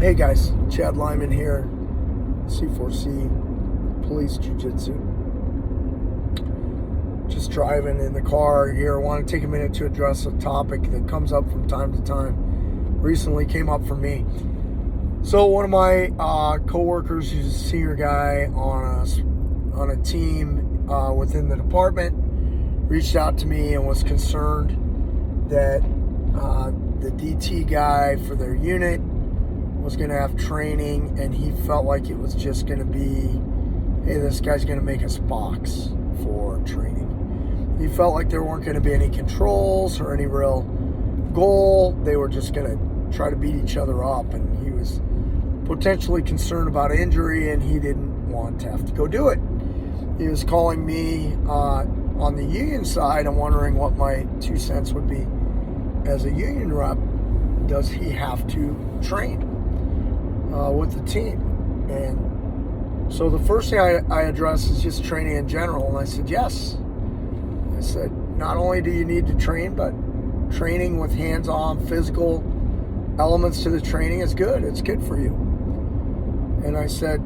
Hey guys, Chad Lyman here, C4C Police Jiu-Jitsu. Just driving in the car here. I want to take a minute to address a topic that comes up from time to time. Recently came up for me. So one of my co-workers, who's a senior guy on a team within the department, reached out to me and was concerned that the DT guy for their unit was going to have training, and he felt like it was just going to be, hey, this guy's going to make us box for training. He felt like there weren't going to be any controls or any real goal. They were just going to try to beat each other up, and he was potentially concerned about injury, and he didn't want to have to go do it. He was calling me on the union side and wondering what my 2 cents would be as a union rep. Does he have to train with the team? And so the first thing I addressed is just training in general, and I said yes. I said, not only do you need to train, but training with hands-on physical elements to the training is good. It's good for you. And I said,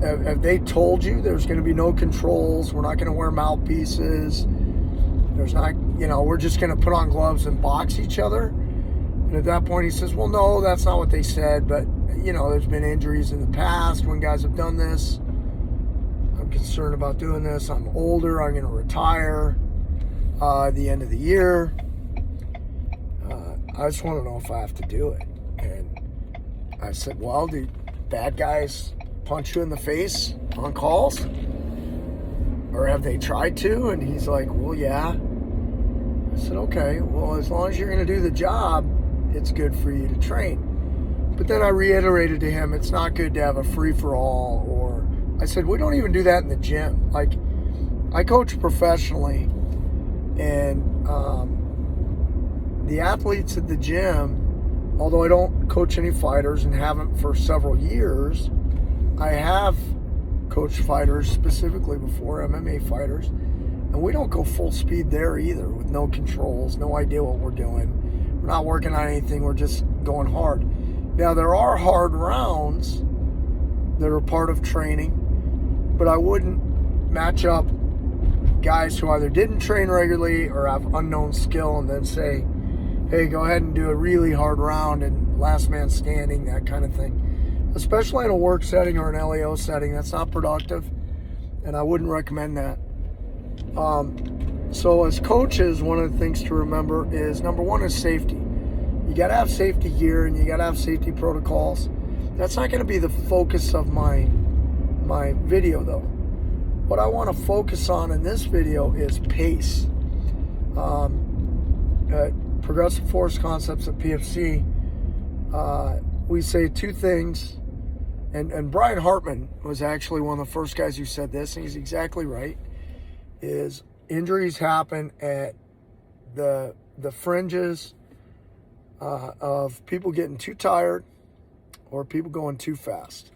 have they told you there's going to be no controls? We're not going to wear mouthpieces. There's not, we're just going to put on gloves and box each other. And at that point he says, well, no, that's not what they said, but there's been injuries in the past when guys have done this. I'm concerned about doing this. I'm older. I'm going to retire at the end of the year. I just want to know if I have to do it. And I said, well, do bad guys punch you in the face on calls? Or have they tried to? And he's like, well, yeah. I said, okay, well, as long as you're going to do the job, it's good for you to train. But then I reiterated to him, it's not good to have a free-for-all, or I said, we don't even do that in the gym. Like, I coach professionally, and the athletes at the gym, although I don't coach any fighters and haven't for several years, I have coached fighters specifically before, MMA fighters, and we don't go full speed there either, with no controls, no idea what we're doing. We're not working on anything, we're just going hard. Now, there are hard rounds that are part of training, but I wouldn't match up guys who either didn't train regularly or have unknown skill and then say, hey, go ahead and do a really hard round and last man standing, that kind of thing. Especially in a work setting or an LEO setting, that's not productive, and I wouldn't recommend that. So as coaches, one of the things to remember is, number one is safety. You got to have safety gear and you got to have safety protocols. That's not going to be the focus of my video, though. What I want to focus on in this video is pace. At Progressive Force Concepts at PFC, we say two things, and Brian Hartman was actually one of the first guys who said this, and he's exactly right, is injuries happen at the fringes of people getting too tired or people going too fast.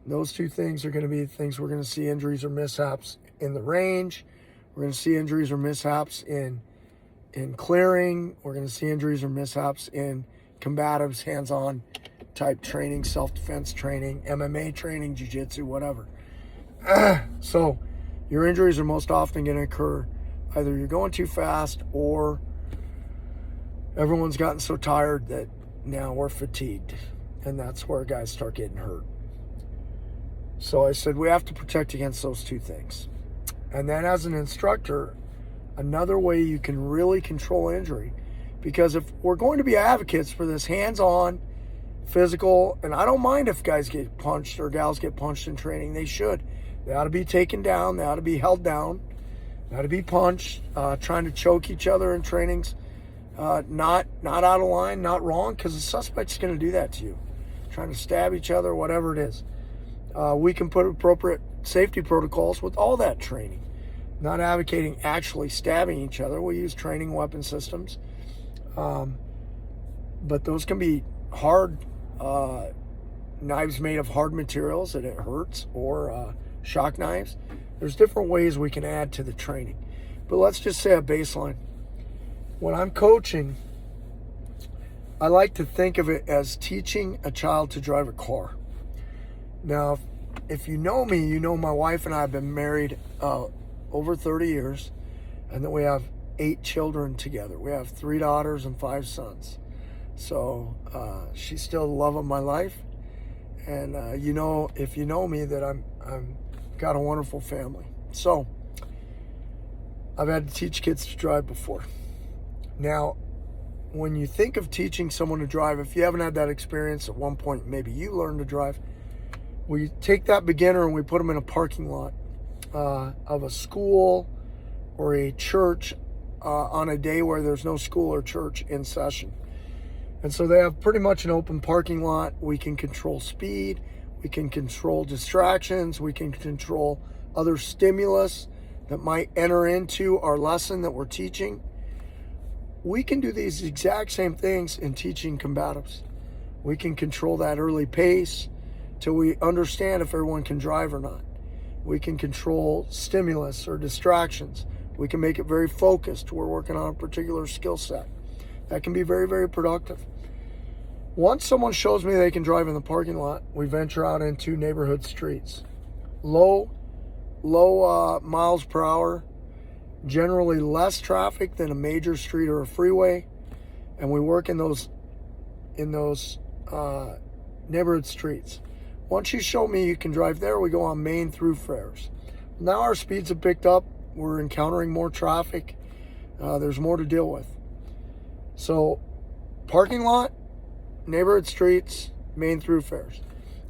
And those two things are going to be things we're going to see injuries or mishaps in the range. We're going to see injuries or mishaps in clearing. We're going to see injuries or mishaps in combatives, hands-on type training, self-defense training, MMA training, jiu-jitsu, whatever. So your injuries are most often going to occur either you're going too fast or everyone's gotten so tired that now we're fatigued, and that's where guys start getting hurt. So I said we have to protect against those two things. And then as an instructor, another way you can really control injury, because if we're going to be advocates for this hands-on physical, and I don't mind if guys get punched or gals get punched in training, they should. They ought to be taken down, they ought to be held down, they ought to be punched. Trying to choke each other in trainings, not out of line, not wrong, because the suspect's going to do that to you. Trying to stab each other, whatever it is. We can put appropriate safety protocols with all that training. Not advocating actually stabbing each other. We use training weapon systems. But those can be hard knives made of hard materials that it hurts, or shock knives. There's different ways we can add to the training. But let's just say a baseline. When I'm coaching, I like to think of it as teaching a child to drive a car. Now, if you know me, you know my wife and I have been married over 30 years, and then we have 8 children together. We have 3 daughters and 5 sons. So she's still the love of my life, and you know, if you know me, that I'm got a wonderful family. So I've had to teach kids to drive before. Now, when you think of teaching someone to drive, if you haven't had that experience, at one point maybe you learned to drive, we take that beginner and we put them in a parking lot of a school or a church on a day where there's no school or church in session. And so they have pretty much an open parking lot. We can control speed, we can control distractions, we can control other stimulus that might enter into our lesson that we're teaching. We can do these exact same things in teaching combatives. We can control that early pace till we understand if everyone can drive or not. We can control stimulus or distractions. We can make it very focused. We're working on a particular skill set. That can be very, very productive. Once someone shows me they can drive in the parking lot, we venture out into neighborhood streets. Low miles per hour, generally less traffic than a major street or a freeway, and we work in those neighborhood streets. Once you show me you can drive there, we go on main thoroughfares. Now our speeds have picked up. We're encountering more traffic. There's more to deal with. So parking lot, neighborhood streets, main thoroughfares.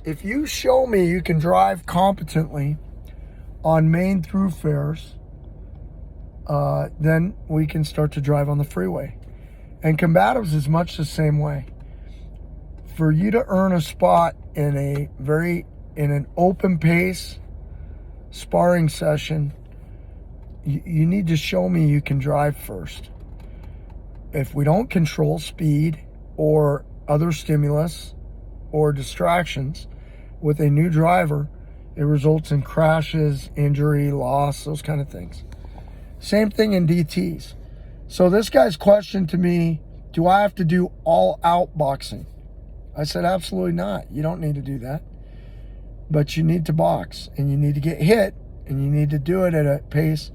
If you show me you can drive competently on main thoroughfares, then we can start to drive on the freeway. And combatives is much the same way. For you to earn a spot in an open pace sparring session, you need to show me you can drive first. If we don't control speed or other stimulus or distractions with a new driver, it results in crashes, injury, loss, those kind of things. Same thing in DTs. So this guy's question to me, do I have to do all out boxing? I said, absolutely not. You don't need to do that. But you need to box, and you need to get hit, and you need to do it at a pace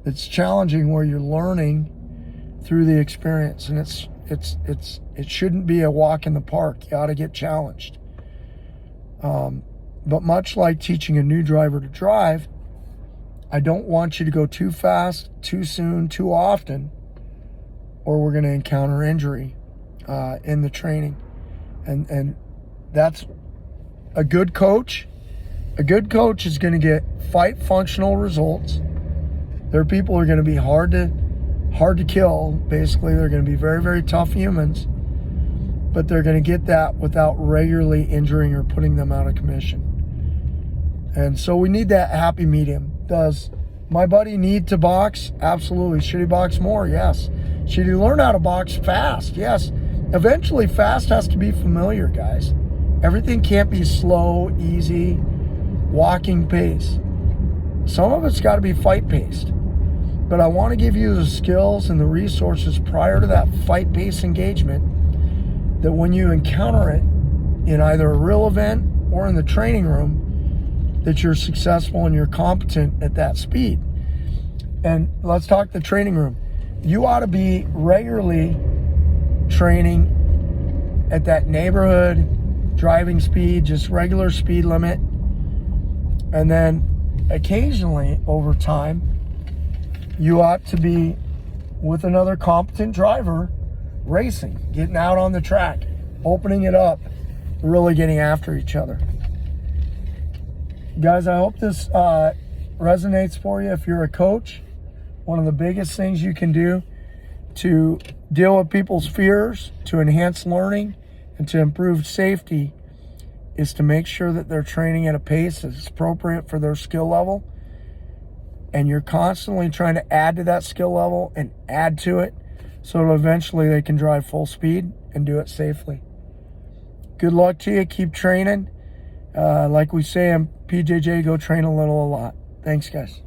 that's challenging, where you're learning through the experience. And it shouldn't be a walk in the park. You ought to get challenged. But much like teaching a new driver to drive, I don't want you to go too fast, too soon, too often, or we're going to encounter injury in the training. And that's a good coach. A good coach is going to get fight functional results. There are people who are going to be hard to kill. Basically, they're going to be very, very tough humans, but they're going to get that without regularly injuring or putting them out of commission. And so we need that happy medium. Does my buddy need to box? Absolutely. Should he box more? Yes. Should he learn how to box fast? Yes. Eventually, fast has to be familiar, guys. Everything can't be slow, easy, walking pace. Some of it's got to be fight paced. But I want to give you the skills and the resources prior to that fight pace engagement, that when you encounter it in either a real event or in the training room, that you're successful and you're competent at that speed. And let's talk the training room. You ought to be regularly training at that neighborhood driving speed, just regular speed limit. And then occasionally over time, you ought to be with another competent driver racing, getting out on the track, opening it up, really getting after each other. Guys, I hope this resonates for you. If you're a coach, one of the biggest things you can do to deal with people's fears, to enhance learning, and to improve safety is to make sure that they're training at a pace that's appropriate for their skill level. And you're constantly trying to add to that skill level and add to it so that eventually they can drive full speed and do it safely. Good luck to you. Keep training. Like we say in PJJ, go train a little, a lot. Thanks, guys.